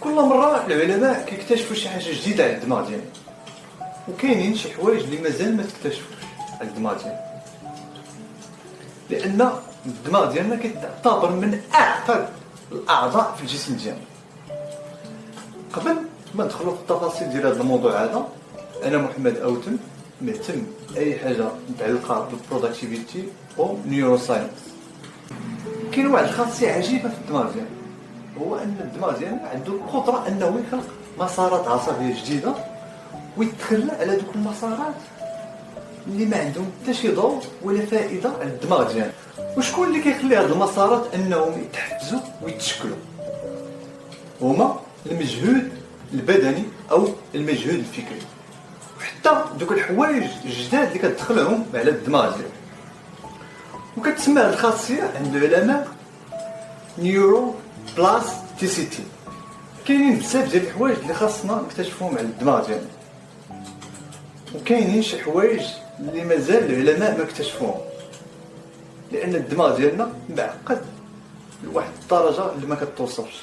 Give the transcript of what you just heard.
كل مرة العلماء كيكتشفوا شي حاجة جديدة على الدماغ ديالنا، وكاينين شي حوايج اللي مازال ما تكتشفوش على الدماغ ديالنا، لأن الدماغ ديالنا كيعتبر من أعقد الأعضاء في الجسم ديالنا. قبل ما ندخلوا في التفاصيل ديال هذا الموضوع هذا، أنا محمد أوتم، مهتم أي حاجة متعلقة بالبروداكتيفيتي أو نيورو ساينس. كاين واحد الخاصية عجيبة في الدماغ ديالنا، هو أن الدماغ ديالنا عنده القدرة أنه يخلق مسارات عصبية جديدة ويتخلى على دوك المسارات اللي ما عندهم حتى شي دور ولا فائدة على الدماغ ديالنا. وشكون اللي كيخلي هاد المسارات أنهم يتحفزوا ويتشكلوا؟ هما المجهود البدني أو المجهود الفكري، وحتى دوك الحوايج الجداد اللي كتدخلهم على الدماغ ديالك. وكتسمى هاد الخاصية عند العلماء نيورو بلاستيسيتي. كاينين بزاف ديال الحوايج اللي خاصنا نكتشفوهم على الدماغ ديالنا، وكاينين شي حوايج اللي مازال العلماء ما اكتشفوهم، لأن الدماغ ديالنا معقد لواحد الدرجة اللي ما كتوصفش.